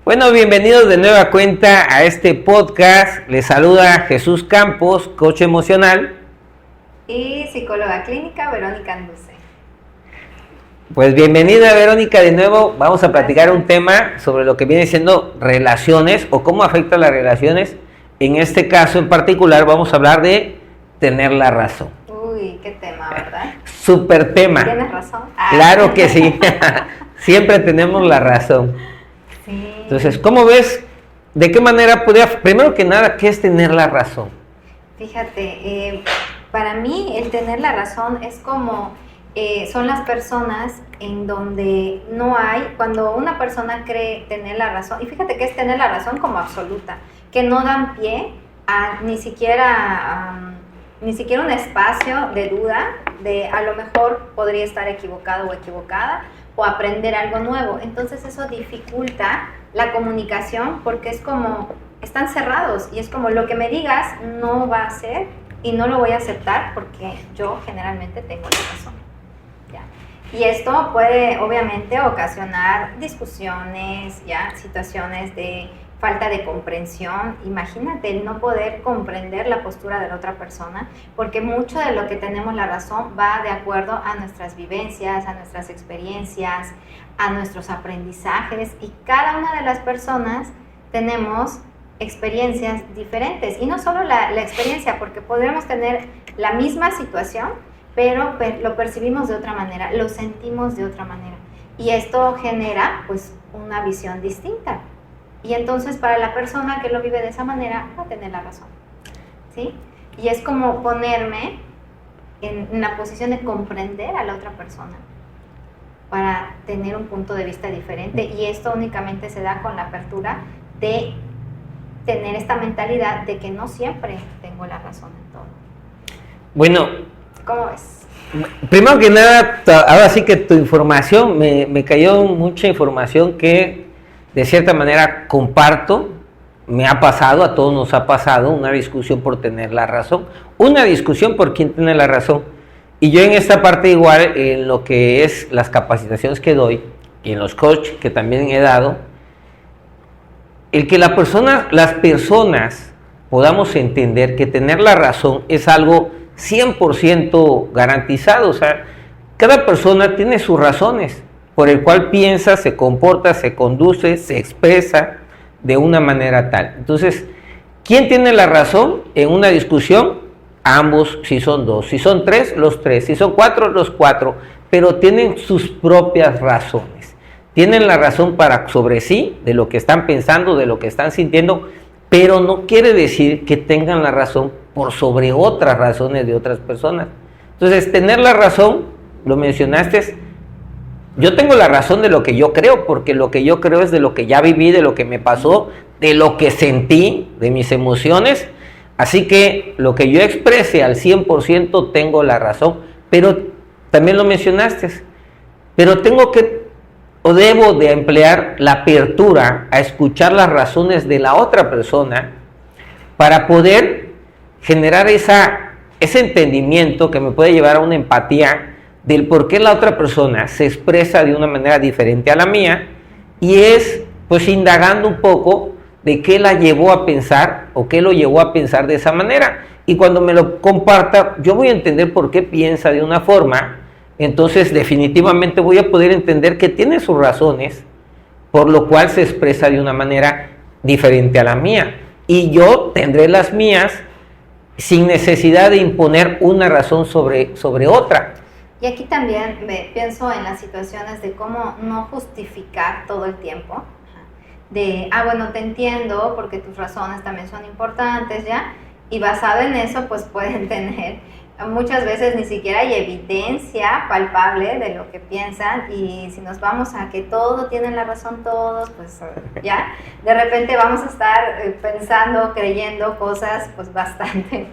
Bueno, bienvenidos de nueva cuenta a este podcast. Les saluda Jesús Campos, coach emocional. Y psicóloga clínica, Verónica Anduce. Pues bienvenida, Verónica, de nuevo. Vamos a platicar un tema sobre lo que viene siendo relaciones o cómo afectan las relaciones. En este caso en particular vamos a hablar de tener la razón. Uy, qué tema, ¿verdad? Súper tema. ¿Tienes razón? Claro que sí. Siempre tenemos la razón. Sí. Entonces, ¿cómo ves? ¿De qué manera podría? Primero que nada, ¿qué es tener la razón? Fíjate, para mí el tener la razón es como son las personas en donde no hay, cuando una persona cree tener la razón, y fíjate que es tener la razón como absoluta, que no dan pie a ni siquiera un espacio de duda, de a lo mejor podría estar equivocado o equivocada, o aprender algo nuevo. Entonces eso dificulta la comunicación porque es como, están cerrados y es como lo que me digas no va a ser y no lo voy a aceptar porque yo generalmente tengo la razón. ¿Ya? Y esto puede obviamente ocasionar discusiones, ¿ya? Situaciones de falta de comprensión. Imagínate el no poder comprender la postura de la otra persona, porque mucho de lo que tenemos la razón va de acuerdo a nuestras vivencias, a nuestras experiencias, a nuestros aprendizajes, y cada una de las personas tenemos experiencias diferentes, y no solo la experiencia, porque podríamos tener la misma situación, pero lo percibimos de otra manera, lo sentimos de otra manera, y esto genera pues una visión distinta. Y entonces para la persona que lo vive de esa manera va a tener la razón, ¿sí? Y es como ponerme en la posición de comprender a la otra persona para tener un punto de vista diferente, y esto únicamente se da con la apertura de tener esta mentalidad de que no siempre tengo la razón en todo. Bueno, ¿cómo ves? Primero que nada, ahora sí que tu información, me cayó mucha información que de cierta manera comparto. Me ha pasado, a todos nos ha pasado, una discusión por tener la razón, una discusión por quién tiene la razón. Y yo en esta parte igual, en lo que es las capacitaciones que doy, y en los coach que también he dado, el que las personas podamos entender que tener la razón es algo 100% garantizado. O sea, cada persona tiene sus razones por el cual piensa, se comporta, se conduce, se expresa de una manera tal. Entonces, ¿quién tiene la razón en una discusión? Ambos, si son dos, si son tres, los tres, si son cuatro, los cuatro, pero tienen sus propias razones. Tienen la razón sobre sí, de lo que están pensando, de lo que están sintiendo, pero no quiere decir que tengan la razón por sobre otras razones de otras personas. Entonces, tener la razón, lo mencionaste, yo tengo la razón de lo que yo creo, porque lo que yo creo es de lo que ya viví, de lo que me pasó, de lo que sentí, de mis emociones. Así que lo que yo exprese al 100% tengo la razón, pero también lo mencionaste, pero tengo que o debo de emplear la apertura a escuchar las razones de la otra persona para poder generar ese entendimiento que me puede llevar a una empatía del por qué la otra persona se expresa de una manera diferente a la mía, y es pues indagando un poco de qué la llevó a pensar o qué lo llevó a pensar de esa manera, y cuando me lo comparta yo voy a entender por qué piensa de una forma. Entonces definitivamente voy a poder entender que tiene sus razones por lo cual se expresa de una manera diferente a la mía, y yo tendré las mías sin necesidad de imponer una razón sobre otra. Y aquí también pienso en las situaciones de cómo no justificar todo el tiempo, de, bueno, te entiendo porque tus razones también son importantes, ¿ya? Y basado en eso, pues pueden tener, muchas veces ni siquiera hay evidencia palpable de lo que piensan, y si nos vamos a que todo tienen la razón todos, pues ya, de repente vamos a estar pensando, creyendo cosas pues bastante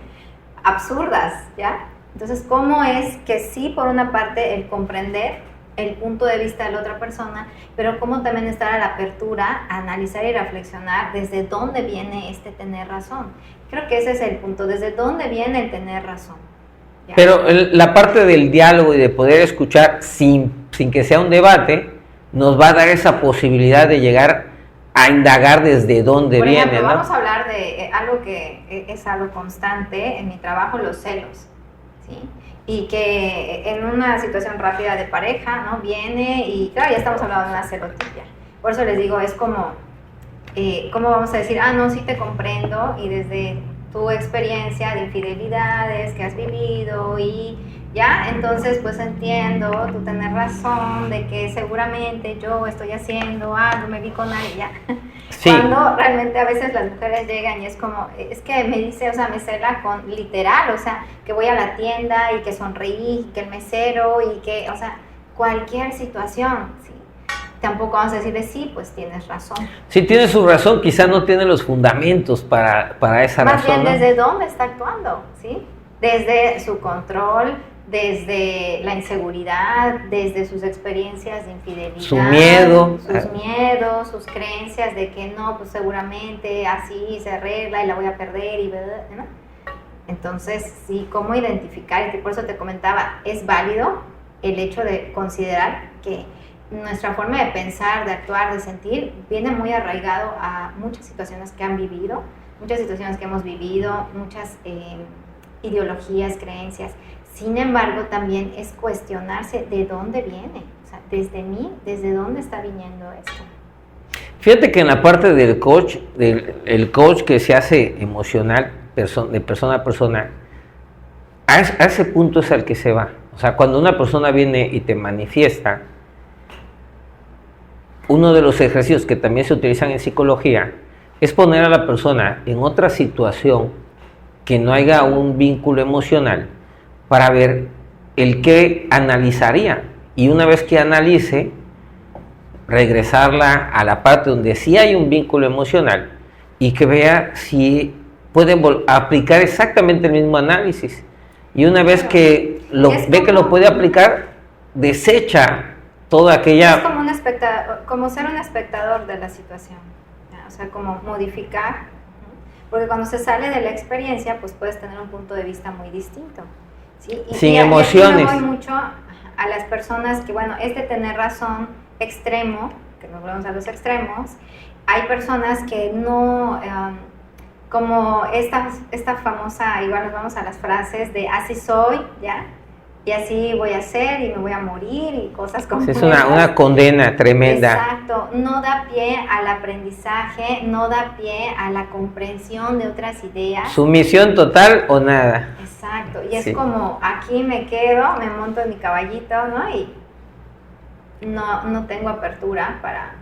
absurdas, ¿ya? Entonces, ¿cómo es que sí, por una parte, el comprender el punto de vista de la otra persona, pero cómo también estar a la apertura, a analizar y reflexionar desde dónde viene este tener razón? Creo que ese es el punto, desde dónde viene el tener razón. ¿Ya? Pero la parte del diálogo y de poder escuchar sin que sea un debate, nos va a dar esa posibilidad de llegar a indagar desde dónde Por viene, ejemplo, ¿no? vamos a hablar de algo que es algo constante en mi trabajo, los celos, ¿sí? Y que en una situación rápida de pareja, ¿no? Viene y, claro, ya estamos hablando de una celotipia. Por eso les digo, es como, ¿cómo vamos a decir? Ah, no, sí te comprendo, y desde tu experiencia de infidelidades que has vivido y ya, entonces pues entiendo, tú tienes razón de que seguramente yo estoy haciendo algo, me vi con alguien, ya. Sí. Cuando realmente a veces las mujeres llegan y es como, es que me dice, o sea, me cela con literal, o sea, que voy a la tienda y que sonreí, y que el mesero y que, o sea, cualquier situación, ¿sí? Tampoco vamos a decirle, sí, pues tienes razón. Sí, tiene su razón, quizá no tiene los fundamentos para esa Más razón, bien, ¿no? ¿desde dónde está actuando? ¿Sí? Desde su control, desde la inseguridad, desde sus experiencias de infidelidad, Su miedo. sus miedos, sus creencias de que no, pues seguramente así se arregla y la voy a perder y ¿no? Entonces, sí, ¿cómo identificar? Y por eso te comentaba, es válido el hecho de considerar que nuestra forma de pensar, de actuar, de sentir, viene muy arraigado a muchas situaciones que han vivido, muchas situaciones que hemos vivido, muchas ideologías, creencias. Sin embargo, también es cuestionarse de dónde viene, o sea, desde mí, desde dónde está viniendo esto. Fíjate que en la parte del coach, el coach que se hace emocional, de persona a persona, a ese punto es al que se va. O sea, cuando una persona viene y te manifiesta, uno de los ejercicios que también se utilizan en psicología es poner a la persona en otra situación que no haya un vínculo emocional para ver el qué analizaría, y una vez que analice, regresarla a la parte donde sí hay un vínculo emocional y que vea si puede aplicar exactamente el mismo análisis, y una vez que ve que lo puede aplicar, desecha toda aquella... Es como un espectador, como ser un espectador de la situación, ¿ya? O sea, como modificar, ¿no? Porque cuando se sale de la experiencia, pues puedes tener un punto de vista muy distinto, ¿sí? Sin emociones. Y aquí me voy mucho a las personas que, bueno, es de tener razón extremo, que nos volvemos a los extremos. Hay personas que no, como esta famosa, igual nos vamos a las frases de así soy, ¿ya? Y así voy a ser y me voy a morir y cosas como es una condena tremenda. Exacto, no da pie al aprendizaje, no da pie a la comprensión de otras ideas. Sumisión total o nada. Exacto, y es Sí. como aquí me quedo, me monto en mi caballito, ¿no? Y no tengo apertura para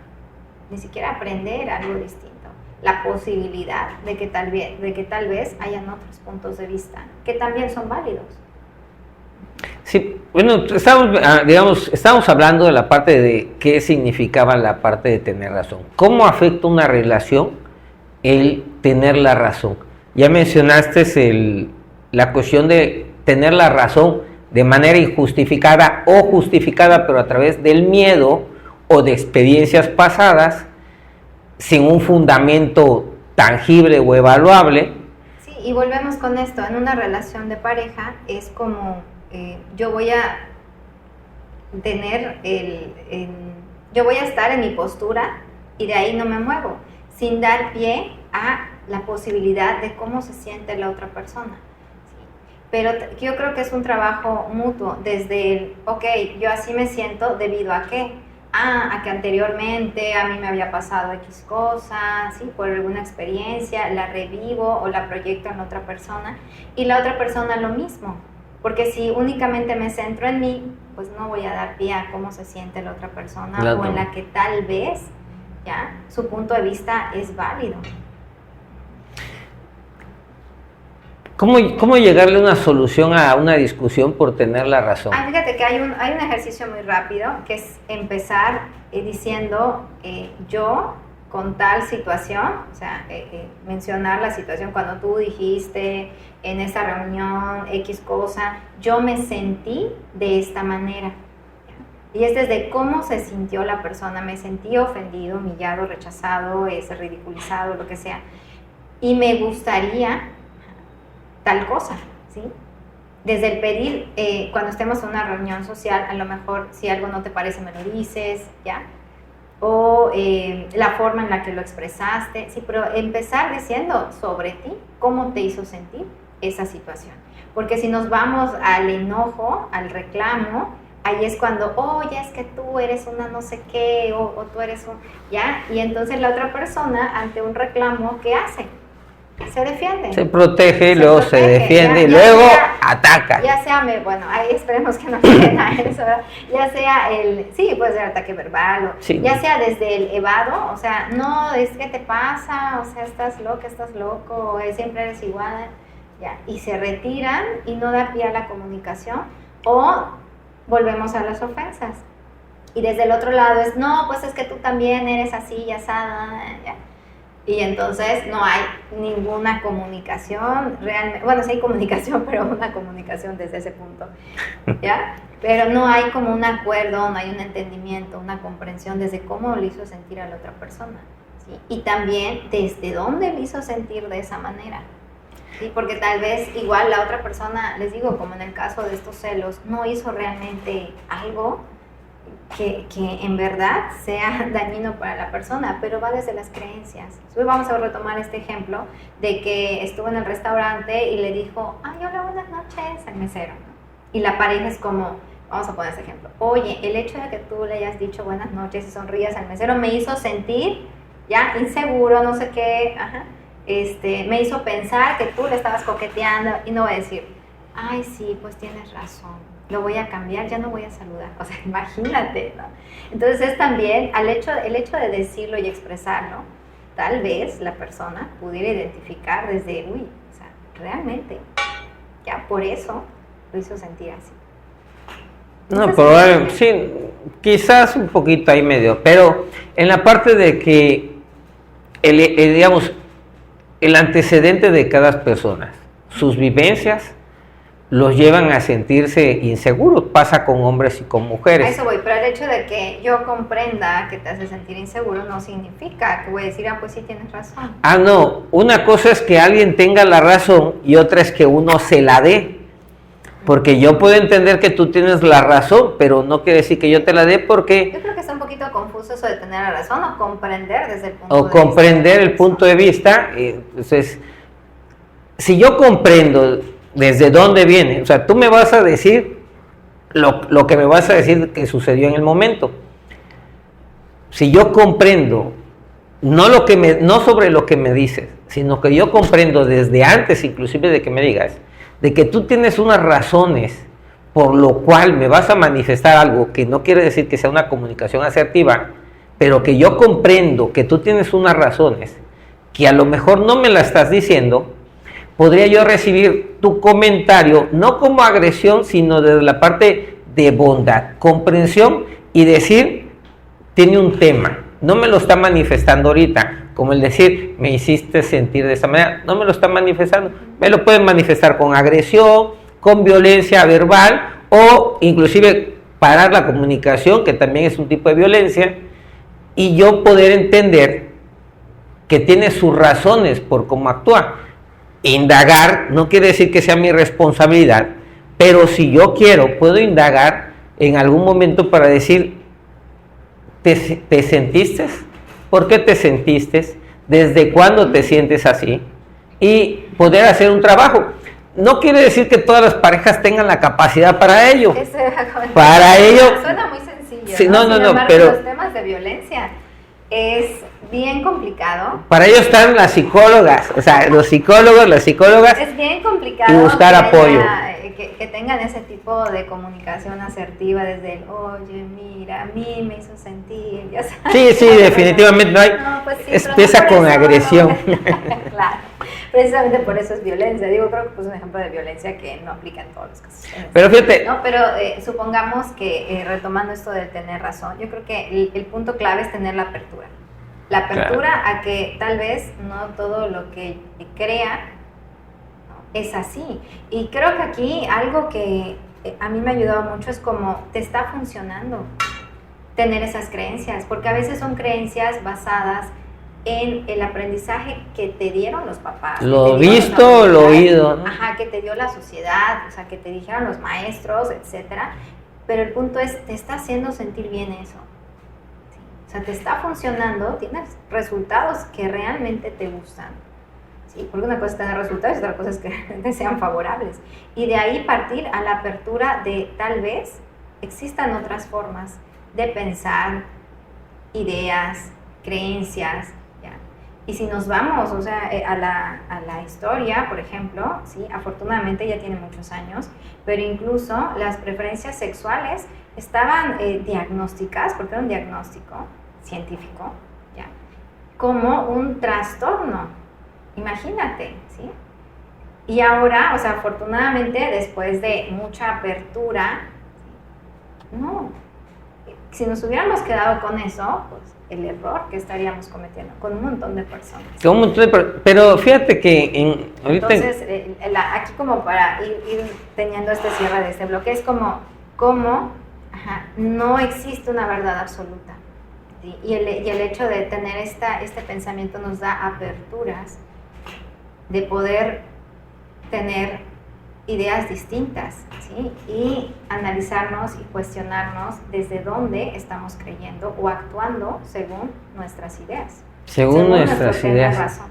ni siquiera aprender algo distinto. La posibilidad de que tal vez hayan otros puntos de vista que también son válidos. Sí, bueno, estamos hablando de la parte de qué significaba la parte de tener razón. ¿Cómo afecta una relación el tener la razón? Ya mencionaste la cuestión de tener la razón de manera injustificada o justificada, pero a través del miedo o de experiencias pasadas, sin un fundamento tangible o evaluable. Sí, y volvemos con esto, en una relación de pareja es como... yo voy a tener yo voy a estar en mi postura y de ahí no me muevo, sin dar pie a la posibilidad de cómo se siente la otra persona. ¿Sí? Pero yo creo que es un trabajo mutuo, desde el, ok, yo así me siento debido a qué, a que anteriormente a mí me había pasado X cosa, ¿sí? Por alguna experiencia, la revivo o la proyecto en otra persona, y la otra persona lo mismo. Porque si únicamente me centro en mí, pues no voy a dar pie a cómo se siente la otra persona, claro, o en la que tal vez ya su punto de vista es válido. ¿Cómo llegarle una solución a una discusión por tener la razón? Fíjate que hay un ejercicio muy rápido que es empezar diciendo yo con tal situación, o sea, mencionar la situación cuando tú dijiste en esa reunión X cosa, yo me sentí de esta manera. Y es desde cómo se sintió la persona, me sentí ofendido, humillado, rechazado, ridiculizado, lo que sea. Y me gustaría tal cosa, ¿sí? Desde el pedir, cuando estemos en una reunión social, a lo mejor si algo no te parece me lo dices, ¿ya? o la forma en la que lo expresaste, sí, pero empezar diciendo sobre ti, cómo te hizo sentir esa situación. Porque si nos vamos al enojo, al reclamo, ahí es cuando, oye, es que tú eres una no sé qué, o tú eres un, ¿ya? Y entonces la otra persona, ante un reclamo, ¿qué hace? Se defiende. Se protege, luego se defiende y luego ataca. Ya sea, bueno, ahí esperemos que no lleguen a eso, ¿verdad? Ya sea sí, puede ser ataque verbal, ya sea desde el evado, o sea, no, es que te pasa, o sea, estás loca, estás loco, o siempre eres igual, ya, y se retiran y no da pie a la comunicación, o volvemos a las ofensas. Y desde el otro lado es, no, pues es que tú también eres así, ya sabes, ya. Y entonces no hay ninguna comunicación realmente, bueno, sí hay comunicación, pero una comunicación desde ese punto, ¿ya? Pero no hay como un acuerdo, no hay un entendimiento, una comprensión desde cómo le hizo sentir a la otra persona, ¿sí? Y también desde dónde le hizo sentir de esa manera, ¿sí? Porque tal vez igual la otra persona, les digo, como en el caso de estos celos, no hizo realmente algo que en verdad sea dañino para la persona, pero va desde las creencias. Hoy vamos a retomar este ejemplo de que estuvo en el restaurante y le dijo, ay, hola, buenas noches, al mesero, ¿no? Y la pareja es como, vamos a poner ese ejemplo, oye, el hecho de que tú le hayas dicho buenas noches y sonrías al mesero me hizo sentir ya inseguro, no sé qué, me hizo pensar que tú le estabas coqueteando, y no voy a decir, ay, sí, pues tienes razón, lo voy a cambiar, ya no voy a saludar. O sea, imagínate, ¿no? Entonces es también el hecho de decirlo y expresarlo, tal vez la persona pudiera identificar desde, uy, o sea, realmente, ya por eso lo hizo sentir así. No, probablemente, sí, quizás un poquito ahí medio, pero en la parte de que, digamos, el antecedente de cada persona, sus vivencias, los llevan a sentirse inseguros. Pasa con hombres y con mujeres. A eso voy, pero el hecho de que yo comprenda que te hace sentir inseguro no significa que voy a decir, pues sí tienes razón. No, una cosa es que alguien tenga la razón y otra es que uno se la dé. Porque yo puedo entender que tú tienes la razón, pero no quiere decir que yo te la dé porque... Yo creo que está un poquito confuso eso de tener la razón o comprender desde el punto de vista. O comprender el punto de vista. Entonces, si yo comprendo desde dónde viene, o sea, tú me vas a decir lo que me vas a decir que sucedió en el momento. Si yo comprendo, no sobre lo que me dices, sino que yo comprendo desde antes inclusive de que me digas, de que tú tienes unas razones por lo cual me vas a manifestar algo que no quiere decir que sea una comunicación asertiva, pero que yo comprendo que tú tienes unas razones que a lo mejor no me la estás diciendo, podría yo recibir tu comentario no como agresión, sino desde la parte de bondad, comprensión y decir, tiene un tema, no me lo está manifestando ahorita, como el decir, me hiciste sentir de esa manera, no me lo está manifestando, me lo pueden manifestar con agresión, con violencia verbal o inclusive parar la comunicación, que también es un tipo de violencia, y yo poder entender que tiene sus razones por cómo actúa. Indagar no quiere decir que sea mi responsabilidad, pero si yo quiero, puedo indagar en algún momento para decir, ¿te sentiste? ¿Por qué te sentiste? ¿Desde cuándo te sientes así? Y poder hacer un trabajo. No quiere decir que todas las parejas tengan la capacidad para ello. Para ello... Suena muy sencillo. Sí, no, pero los temas de violencia es bien complicado. Para ello están las psicólogas, o sea, los psicólogos, las psicólogas. Es bien complicado. Y buscar apoyo. Que tengan ese tipo de comunicación asertiva desde el, oye, mira, a mí me hizo sentir, ya sabes. Sí, definitivamente no hay. No, pues sí, empieza con agresión. No. Claro, precisamente por eso es violencia. Digo, creo que pues un ejemplo de violencia que no aplica en todos los casos. Pero fíjate. ¿No? Pero supongamos que, retomando esto de tener razón, yo creo que el punto clave es tener la apertura. La apertura, claro, a que tal vez no todo lo que crea es así. Y creo que aquí algo que a mí me ha ayudado mucho es como te está funcionando tener esas creencias, porque a veces son creencias basadas en el aprendizaje que te dieron los papás. Lo visto, lo oído, ¿no? Ajá, que te dio la sociedad, o sea, que te dijeron los maestros, etcétera. Pero el punto es, te está haciendo sentir bien eso. O sea, te está funcionando, tienes resultados que realmente te gustan. Sí, porque una cosa es tener resultados y otra cosa es que te sean favorables. Y de ahí partir a la apertura de tal vez existan otras formas de pensar, ideas, creencias, ¿ya? Y si nos vamos, o sea, a la historia, por ejemplo, ¿sí? Afortunadamente ya tiene muchos años, pero incluso las preferencias sexuales estaban diagnosticadas, porque era un diagnóstico científico, ¿ya? Como un trastorno, imagínate, ¿sí? Y ahora, o sea, afortunadamente, después de mucha apertura, no, si nos hubiéramos quedado con eso, pues el error que estaríamos cometiendo con un montón de personas. Pero fíjate que ahorita... Entonces, aquí como para ir teniendo este cierre de este bloque, es como no existe una verdad absoluta. ¿Sí? Y el hecho de tener este pensamiento nos da aperturas de poder tener ideas distintas, ¿sí? Y analizarnos y cuestionarnos desde dónde estamos creyendo o actuando según nuestras ideas. Según nuestras ideas.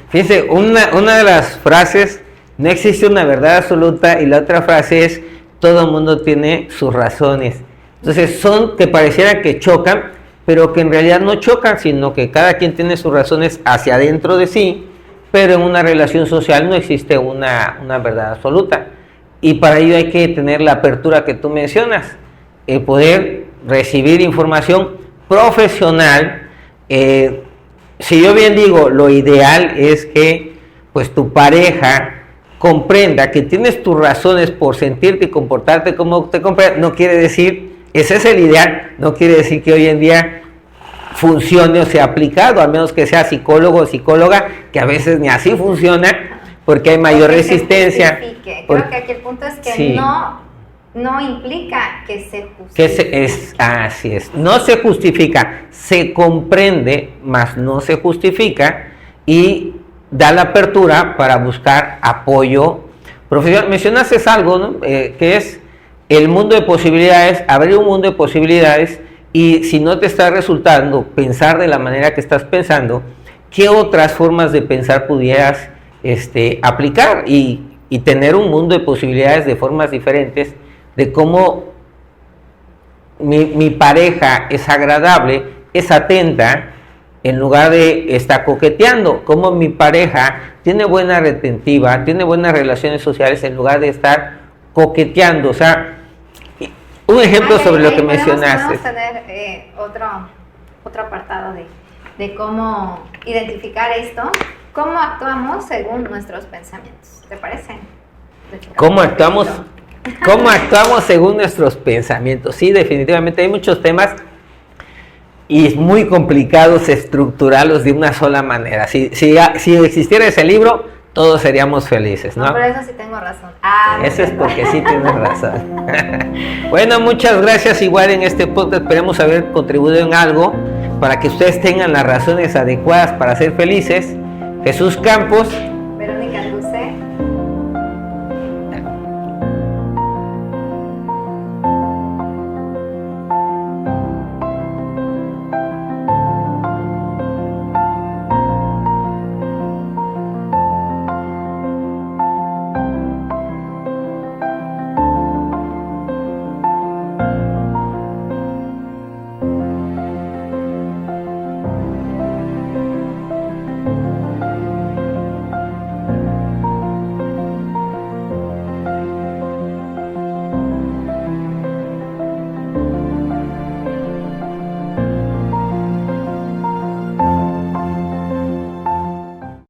Fíjense, una de las frases, no existe una verdad absoluta, y la otra frase es, todo el mundo tiene sus razones. Entonces son que pareciera que chocan, pero que en realidad no chocan, sino que cada quien tiene sus razones hacia adentro de sí, pero en una relación social no existe una verdad absoluta. Y para ello hay que tener la apertura que tú mencionas, poder recibir información profesional. Si yo bien digo, lo ideal es que pues tu pareja comprenda que tienes tus razones por sentirte y comportarte como te comprende. No quiere decir, ese es el ideal, no quiere decir que hoy en día funcione o sea aplicado, al menos que sea psicólogo o psicóloga, que a veces ni así funciona, porque hay mayor resistencia. Creo que aquí el punto es que sí, no implica que se justifique. Así es, no se justifica, se comprende, mas no se justifica, y da la apertura para buscar apoyo profesional. Mencionaste algo, ¿no? Que es el mundo de posibilidades, abrir un mundo de posibilidades. Y si no te está resultando pensar de la manera que estás pensando, ¿qué otras formas de pensar pudieras aplicar y tener un mundo de posibilidades de formas diferentes de cómo mi pareja es agradable, es atenta, en lugar de estar coqueteando? Cómo mi pareja tiene buena retentiva, tiene buenas relaciones sociales, en lugar de estar coqueteando. O sea, un ejemplo sobre lo que mencionaste. Podemos tener otro apartado de cómo identificar esto, cómo actuamos según nuestros pensamientos. ¿Te parece? ¿Cómo actuamos según nuestros pensamientos? Sí, definitivamente hay muchos temas y es muy complicado estructurarlos de una sola manera. Si existiera ese libro, todos seríamos felices, ¿no? No, pero eso sí tengo razón. Eso es porque sí tienes razón. Bueno, muchas gracias. Igual en este podcast esperemos haber contribuido en algo para que ustedes tengan las razones adecuadas para ser felices. Jesús Campos,